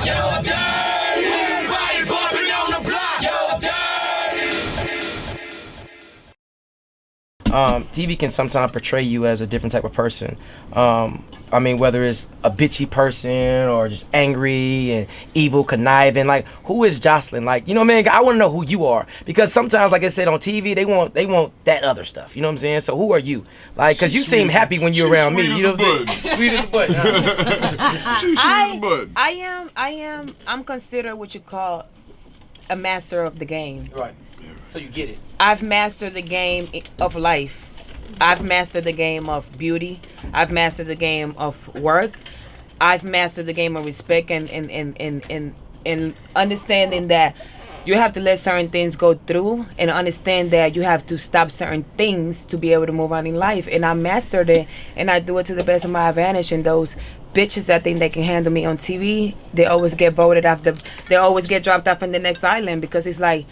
You're dirty. Body bumping on the block. You're dirty. TV can sometimes portray you as a different type of person. I mean, whether it's a bitchy person or just angry and evil, conniving. Like, who is Joseline? Like, you know what I mean? I want to know who you are, because sometimes, like I said, on TV, they want that other stuff. You know what I'm saying? So who are you? Like, because you seem happy when you're around me. You know what I'm saying? Sweet as a button. She's sweet as a button. I'm considered what you call a master of the game. Right. So you get it. I've mastered the game of life. I've mastered the game of beauty. I've mastered the game of work. I've mastered the game of respect and understanding that you have to let certain things go through, and understand that you have to stop certain things to be able to move on in life. And I mastered it, and I do it to the best of my advantage. And those bitches that think they can handle me on TV, they always get voted off they always get dropped off in the next island, because it's like,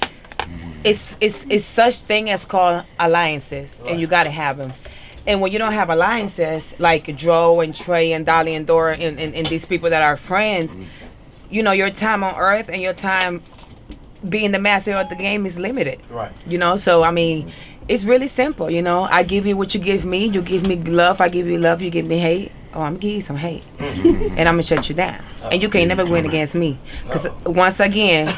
it's such thing as called alliances, and you gotta have them. And when you don't have alliances like Dro and Trey and Dolly and Dora and these people that are friends, you know, your time on earth and your time being the master of the game is limited. Right. You know, so I mean, it's really simple. You know, I give you what you give me. You give me love, I give you love. You give me hate. Oh, I'm gonna give you some hate, and I'm gonna shut you down. And you can't never win against me, because once again,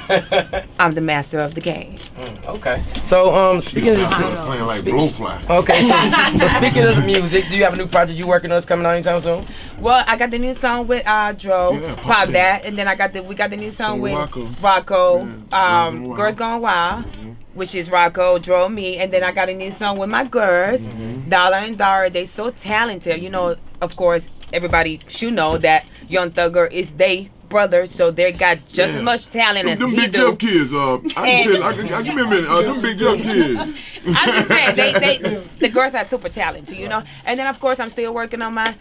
I'm the master of the game. Okay. So speaking of this, playing like blowfly. Okay. So speaking of the music, do you have a new project you working on that's coming out anytime soon? Well, I got the new song with Dro, Yeah, Pop That, and then we got the new song So with Rocco. Girls Gone Wild, which is Rocco, Dro, me, and then I got a new song with my girls, Dollar and Dara. They so talented, you know. Of course, everybody should know that Young Thugger is they brothers, so they got just as much talent as them he Big do. Jeff kids. I give me a minute. Them Big Jeff kids. I'm just saying, the girls are super talented, you know. And then of course, I'm still working on my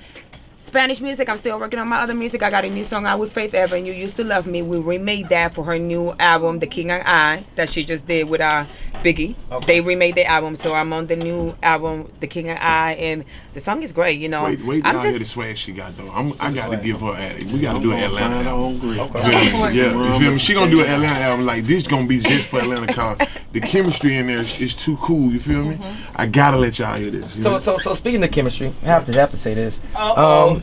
Spanish music. I'm still working on my other music. I got a new song out with Faith Ever, and You Used to Love Me. We remade that for her new album, The King and I, that she just did with Biggie. Okay. They remade the album, so I'm on the new album, The King and I, and the song is great, you know. Wait till I hear the swag she got, though. I got to give her we got to do an Atlanta album. Okay. Yeah, you feel me? She going to do an Atlanta album like this, going to be just for Atlanta, cause the chemistry in there is too cool, you feel me? I got to let y'all hear this. So speaking of chemistry, I have to say this.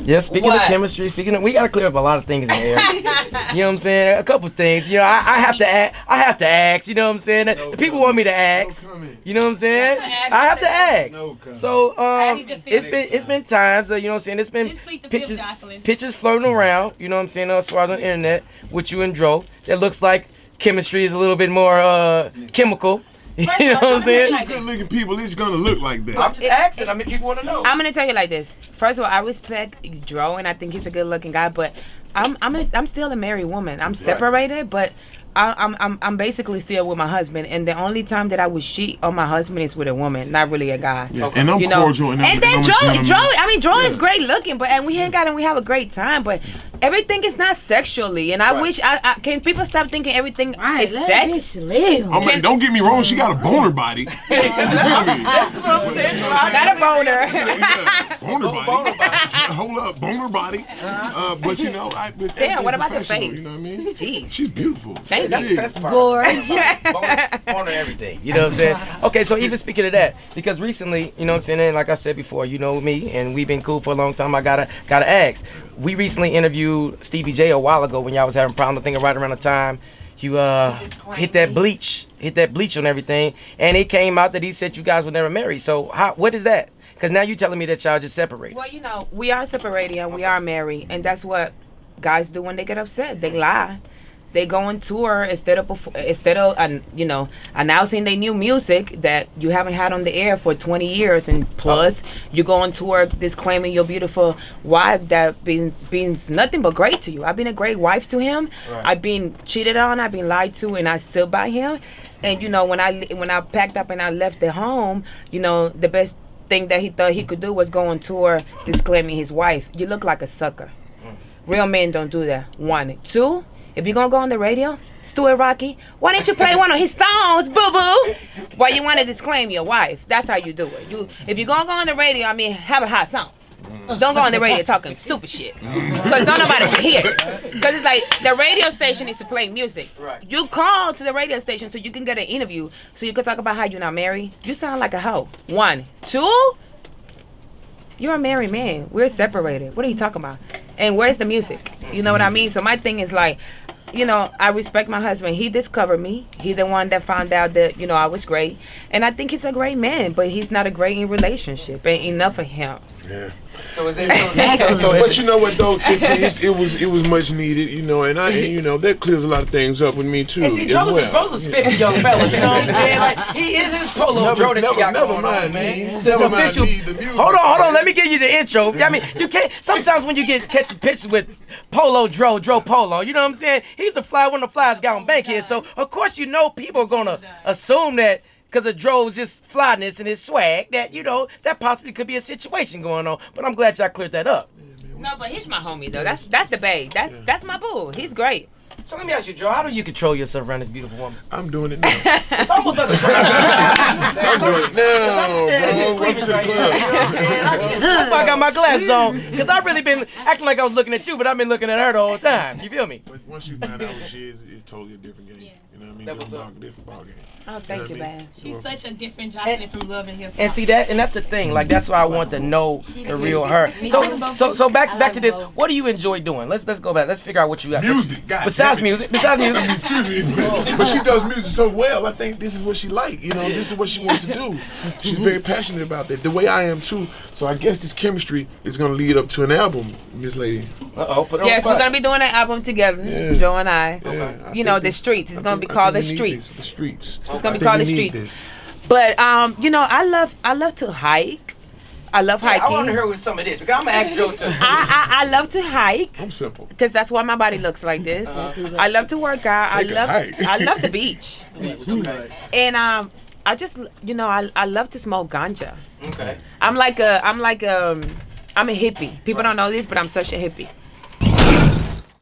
Yeah, speaking of chemistry, we gotta clear up a lot of things in the air. You know what I'm saying? A couple things. You know, I have to ask. You know what I'm saying? The people want me to ask. You know what I'm saying? I have to ask. So it's been times. You know what I'm saying? It's been pictures floating around. You know what I'm saying? As far as on the internet with you and Dro, that looks like chemistry is a little bit more chemical. You know what I'm saying? Good looking people, it's gonna look like that. I'm just asking. I mean, people want to know. I'm gonna tell you like this. First of all, I respect Dro, and I think he's a good looking guy. But I'm still a married woman. I'm separated, but I'm basically still with my husband. And the only time that I would cheat on my husband is with a woman, not really a guy. Yeah. And I'm cordial. And then Dro is great looking, and we hang out and we have a great time. But everything is not sexually, and I wish can people stop thinking everything is sex? Don't get me wrong, she got a boner body. That's what I'm saying. I got a boner. Boner body. Hold up, boner body. But you know, damn, what about the face? You know what I mean? Jeez. She's beautiful. Thank That's you. the best part. Gorgeous. Boner everything. You know what I'm saying? Okay, so even speaking of that, because recently, you know what I'm saying, and like I said before, you know me, and we've been cool for a long time. I gotta ask. We recently interviewed Stevie J a while ago when y'all was having problems. I think right around the time you hit that bleach on everything, and it came out that he said you guys were never married. So what is that? Because now you telling me that y'all just separated. Well, you know, we are separated and we are married, and that's what guys do when they get upset. They lie. They go on tour instead of announcing their new music that you haven't had on the air for 20 years, and plus you go on tour disclaiming your beautiful wife that been nothing but great to you. I've been a great wife to him. Right. I've been cheated on. I've been lied to, and I stood by him. And you know, when I packed up and I left the home, you know, the best thing that he thought he could do was go on tour disclaiming his wife. You look like a sucker. Real men don't do that. 1. 2. If you're gonna go on the radio, Stuart Rocky, why didn't you play one of his songs, boo boo? Why you wanna disclaim your wife? That's how you do it. If you're gonna go on the radio, I mean, have a hot song. Don't go on the radio talking stupid shit. Because don't nobody hear it. Because it's like the radio station is to play music. Right. You call to the radio station so you can get an interview, so you can talk about how you're not married. You sound like a hoe. 1. 2, you're a married man. We're separated. What are you talking about? And where's the music? You know what I mean? So my thing is like, you know, I respect my husband. He discovered me. He's the one that found out that, you know, I was great. And I think he's a great man, but he's not a great in relationship. Ain't enough of him. Yeah. So is it? But you know what though, it was much needed, you know, and you know that clears a lot of things up with me too. And see, Joe's a spiffy young fella, you know what I'm saying? Like he is his polo Joe that you got going on, man. Never mind the music. Hold on, let me give you the intro. I mean, you can't. Sometimes when you catch pictures with Polo Dro Polo, you know what I'm saying? He's the fly one of the flies got on Bankhead, so of course you know people are gonna assume that. Because of Dro's just flyness and his swag, that, you know, that possibly could be a situation going on. But I'm glad y'all cleared that up. No, but he's my homie, though. That's the babe. That's my boo. He's great. So let me ask you, Dro, how do you control yourself around this beautiful woman? I'm doing it now. It's almost like a I'm doing it now, I'm staring at his bro. Welcome cleavage to the right club. here, you know what I'm saying? That's why I got my glasses on. Because I've really been acting like I was looking at you, but I've been looking at her the whole time. You feel me? But once you find out who she is, it's totally a different game. You know what I mean? That was up. Different ball game. Oh, thank you, babe. She's such a different Joseline from Love and Hip Hop. And see that, and that's the thing. Like that's why I want to know the real her. So back to this. What do you enjoy doing? Let's go back. Let's figure out what you got. Music. God Besides damn it. music. Besides music. Excuse me, but she does music so well. I think this is what she like. You know, this is what she wants to do. She's very passionate about that. The way I am too. So I guess this chemistry is gonna lead up to an album, Miss Lady. Put it Yes, on we're gonna be doing an album together, Yeah. Joe and I. Yeah, You know, the streets. It's gonna be called the streets. The streets. It's gonna be called the streets. But you know, I love to hike. I love hiking. I want to hear with some of this. I'm gonna ask Joe too. I love to hike. I'm simple. Because that's why my body looks like this. I love to work out. Take a hike. I love the beach. And I just, you know, I love to smoke ganja. Okay. I'm a hippie. People don't know this, but I'm such a hippie.